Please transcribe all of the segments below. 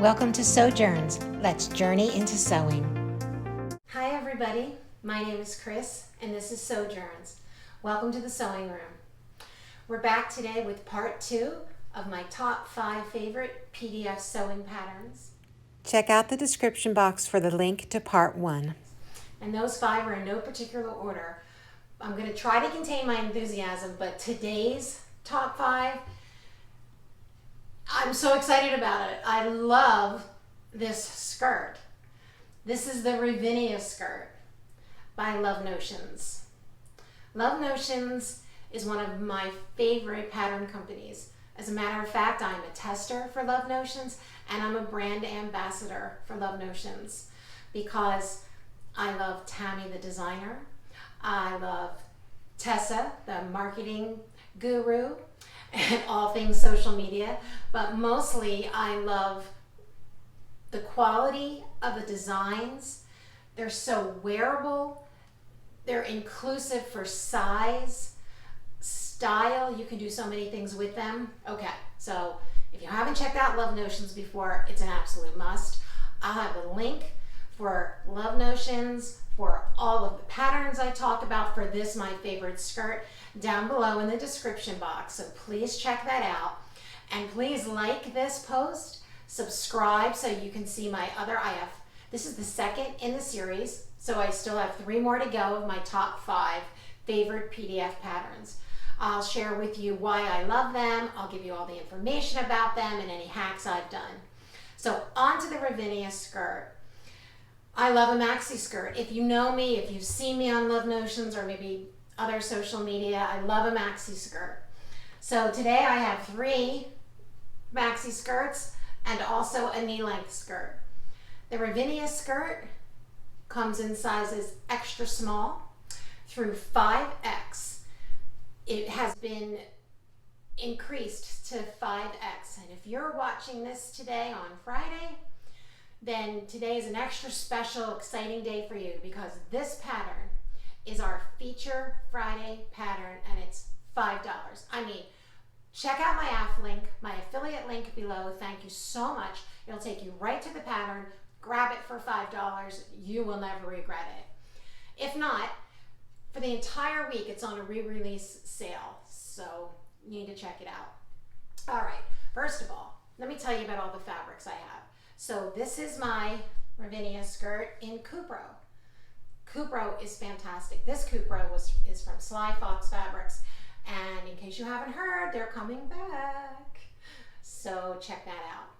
Welcome to Sojourns. Let's journey into sewing. Hi everybody, my name is Chris and this is Sojourns. Welcome to the sewing room. We're back today with part 2 of my top 5 favorite PDF sewing patterns. Check out the description box for the link to part 1. And those 5 are in no particular order. I'm going to try to contain my enthusiasm, but today's top 5, I'm so excited about it. I love this skirt. This is the Ravinia skirt by Love Notions. Love Notions is one of my favorite pattern companies. As a matter of fact, I'm a tester for Love Notions and I'm a brand ambassador for Love Notions because I love Tammy the designer. I love Tessa, the marketing guru, and all things social media, but mostly I love the quality of the designs. They're so wearable, they're inclusive for size, style. You can do so many things with them. Okay, so if you haven't checked out Love Notions before, it's an absolute must. I'll have a link for Love Notions, for all of the patterns I talk about for this, my favorite skirt, down below in the description box. So please check that out. And please like this post, subscribe so you can see my other this is the second in the series, so I still have 3 more to go of my top 5 favorite PDF patterns. I'll share with you why I love them. I'll give you all the information about them and any hacks I've done. So on to the Ravinia skirt. I love a maxi skirt. If you know me, if you've seen me on Love Notions or maybe other social media, I love a maxi skirt. So today I have 3 maxi skirts and also a knee-length skirt. The Ravinia skirt comes in sizes extra small through 5X. It has been increased to 5X. And if you're watching this today on Friday, then today is an extra special, exciting day for you because this pattern is our feature Friday pattern and it's $5. I mean, check out my affiliate link below. Thank you so much. It'll take you right to the pattern. Grab it for $5. You will never regret it. If not, for the entire week, it's on a re-release sale. So you need to check it out. All right, first of all, let me tell you about all the fabrics I have. So this is my Ravinia skirt in Cupro. Cupro is fantastic. This Cupro is from Sly Fox Fabrics. And in case you haven't heard, they're coming back. So check that out.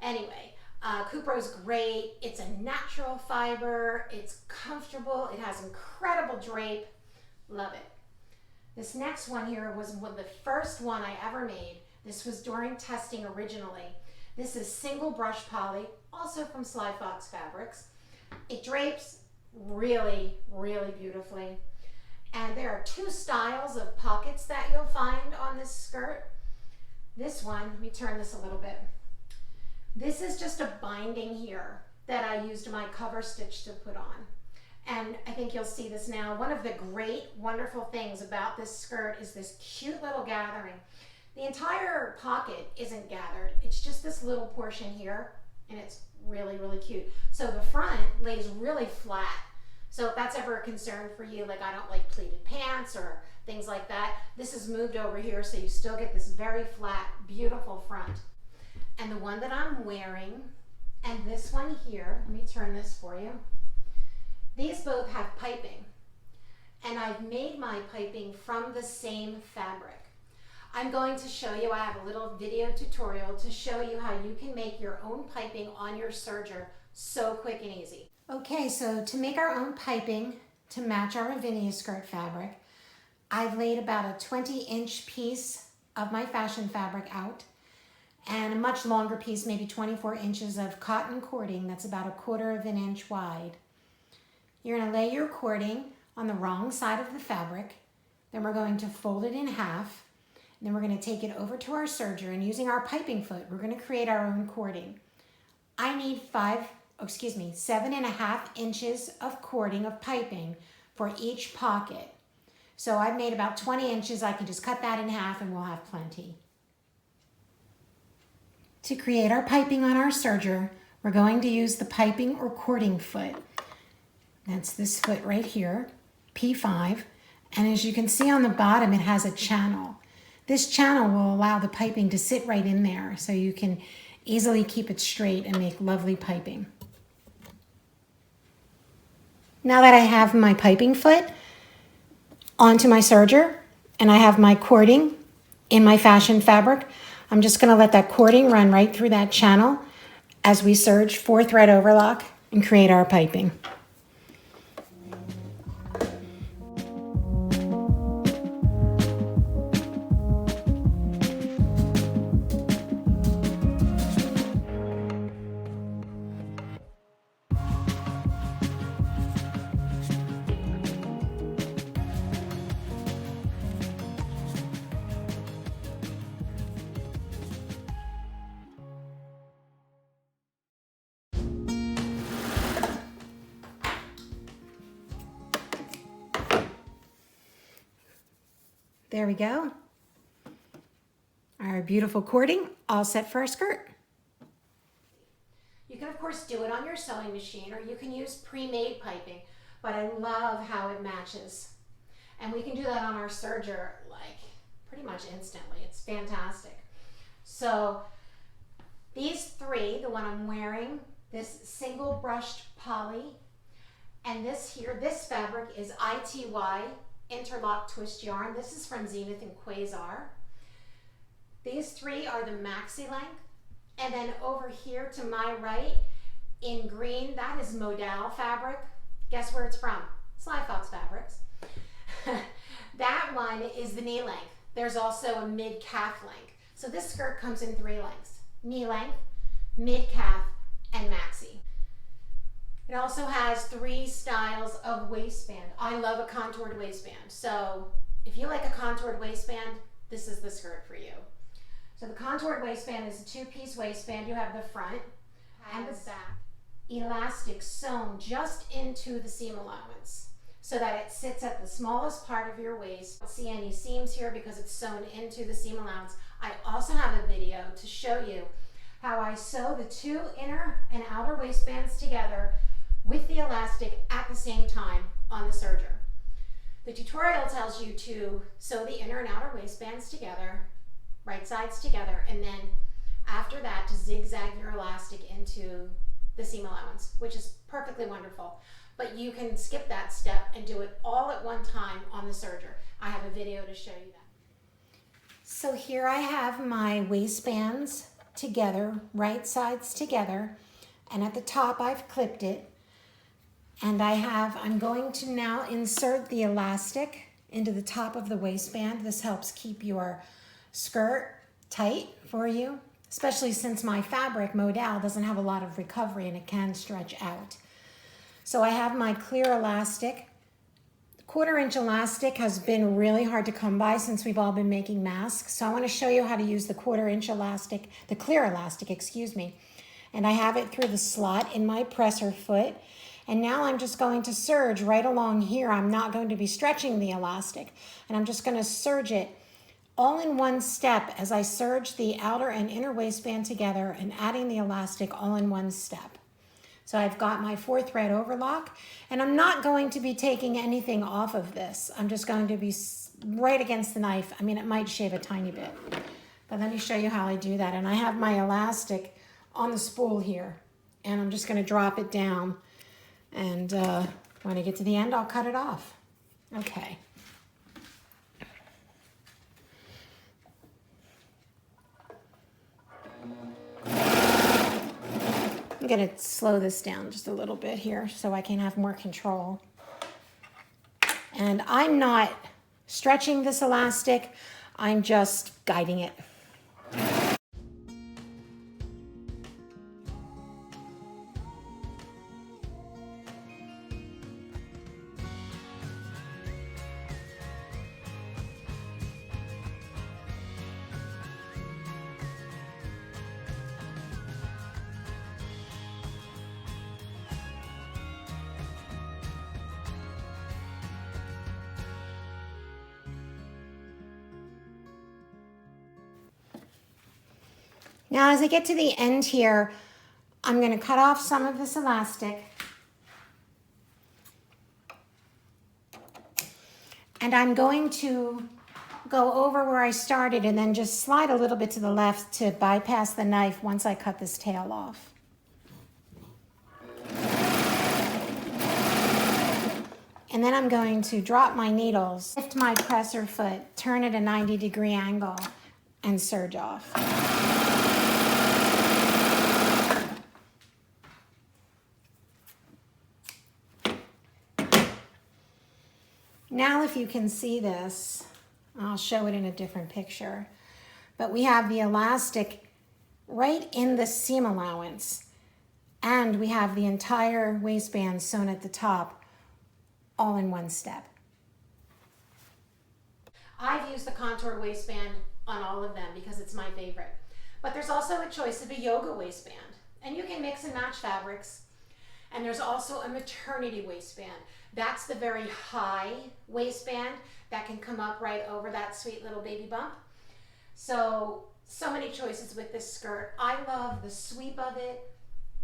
Anyway, Cupro's great. It's a natural fiber. It's comfortable. It has incredible drape. Love it. This next one here was the first one I ever made. This was during testing originally. This is single brush poly, also from Sly Fox Fabrics. It drapes really, really beautifully. And there are 2 styles of pockets that you'll find on this skirt. This one, let me turn this a little bit. This is just a binding here that I used my cover stitch to put on. And I think you'll see this now. One of the great, wonderful things about this skirt is this cute little gathering. The entire pocket isn't gathered. It's just this little portion here, and it's really, really cute. So the front lays really flat. So if that's ever a concern for you, like I don't like pleated pants or things like that, this is moved over here so you still get this very flat, beautiful front. And the one that I'm wearing, and this one here, let me turn this for you. These both have piping, and I've made my piping from the same fabric. I'm going to show you, I have a little video tutorial to show you how you can make your own piping on your serger so quick and easy. Okay, so to make our own piping to match our Ravinia skirt fabric, I've laid about a 20-inch piece of my fashion fabric out and a much longer piece, maybe 24 inches of cotton cording that's about 1/4 inch wide. You're going to lay your cording on the wrong side of the fabric, then we're going to fold it in half. Then we're going to take it over to our serger and using our piping foot, we're going to create our own cording. I need 7.5 inches of cording of piping for each pocket. So I've made about 20 inches. I can just cut that in half and we'll have plenty. To create our piping on our serger, we're going to use the piping or cording foot. That's this foot right here, P5. And as you can see on the bottom, it has a channel. This channel will allow the piping to sit right in there so you can easily keep it straight and make lovely piping. Now that I have my piping foot onto my serger and I have my cording in my fashion fabric, I'm just going to let that cording run right through that channel as we serge 4-thread overlock and create our piping. There we go. Our beautiful cording all set for our skirt. You can of course do it on your sewing machine or you can use pre-made piping, but I love how it matches. And we can do that on our serger like pretty much instantly. It's fantastic. So these three, the one I'm wearing, this single brushed poly, and this here, this fabric is ITY interlock twist yarn. This is from Zenith and Quasar. These three are the maxi length. And then over here to my right in green, that is modal fabric. Guess where it's from? Sly Fox Fabrics. That one is the knee length. There's also a mid-calf length. So this skirt comes in 3 lengths: knee length, mid-calf, and maxi. It also has 3 styles of waistband. I love a contoured waistband. So if you like a contoured waistband, this is the skirt for you. So the contoured waistband is a 2-piece waistband. You have the front and the back elastic sewn just into the seam allowance so that it sits at the smallest part of your waist. Don't see any seams here because it's sewn into the seam allowance. I also have a video to show you how I sew the 2 inner and outer waistbands together with the elastic at the same time on the serger. The tutorial tells you to sew the inner and outer waistbands together, right sides together, and then after that to zigzag your elastic into the seam allowance, which is perfectly wonderful. But you can skip that step and do it all at one time on the serger. I have a video to show you that. So here I have my waistbands together, right sides together, and at the top I've clipped it. And I'm going to now insert the elastic into the top of the waistband. This helps keep your skirt tight for you, especially since my fabric, modal, doesn't have a lot of recovery and it can stretch out. So I have my clear elastic. 1/4-inch elastic has been really hard to come by since we've all been making masks. So I want to show you how to use the 1/4-inch elastic, the clear elastic, excuse me. And I have it through the slot in my presser foot. And now I'm just going to serge right along here. I'm not going to be stretching the elastic. And I'm just going to serge it all in one step as I serge the outer and inner waistband together and adding the elastic all in one step. So I've got my 4-thread overlock, and I'm not going to be taking anything off of this. I'm just going to be right against the knife. I mean, it might shave a tiny bit, but let me show you how I do that. And I have my elastic on the spool here, and I'm just going to drop it down. And when I get to the end, I'll cut it off. Okay. I'm going to slow this down just a little bit here so I can have more control. And I'm not stretching this elastic, I'm just guiding it. Now as I get to the end here, I'm going to cut off some of this elastic. And I'm going to go over where I started and then just slide a little bit to the left to bypass the knife once I cut this tail off. And then I'm going to drop my needles, lift my presser foot, turn at a 90-degree angle, and serge off. Now if you can see this, I'll show it in a different picture, but we have the elastic right in the seam allowance, and we have the entire waistband sewn at the top, all in one step. I've used the contour waistband on all of them because it's my favorite, but there's also a choice of a yoga waistband, and you can mix and match fabrics. And there's also a maternity waistband. That's the very high waistband that can come up right over that sweet little baby bump. So many choices with this skirt. I love the sweep of it,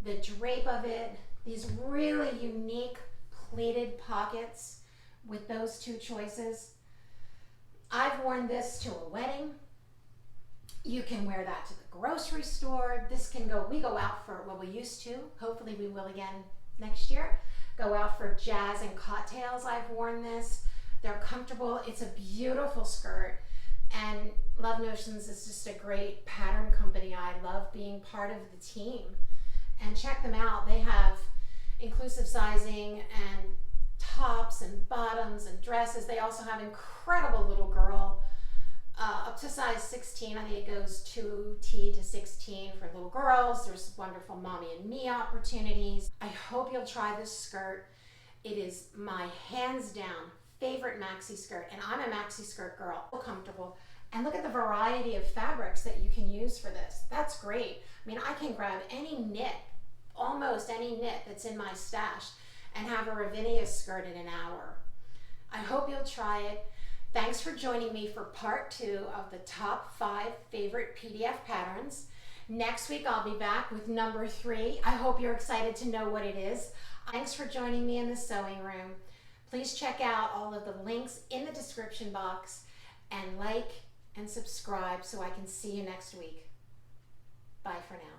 the drape of it, these really unique pleated pockets with those two choices. I've worn this to a wedding. You can wear that to the grocery store. This can go, we go out for, well, we used to, hopefully we will again next year, go out for jazz and cocktails. I've worn this. They're comfortable. It's a beautiful skirt. And Love Notions is just a great pattern company. I love being part of the team. And check them out. They have inclusive sizing and tops and bottoms and dresses. They also have incredible little girl, up to size 16. I think it goes 2T to 16 for little girls. There's wonderful mommy and me opportunities. I hope you'll try this skirt. It is my hands down favorite maxi skirt, and I'm a maxi skirt girl. So comfortable. And look at the variety of fabrics that you can use for this. That's great. I mean, I can grab any knit, almost any knit that's in my stash, and have a Ravinia skirt in an hour. I hope you'll try it. Thanks for joining me for part 2 of the top 5 favorite PDF patterns. Next week, I'll be back with number 3. I hope you're excited to know what it is. Thanks for joining me in the sewing room. Please check out all of the links in the description box and like and subscribe so I can see you next week. Bye for now.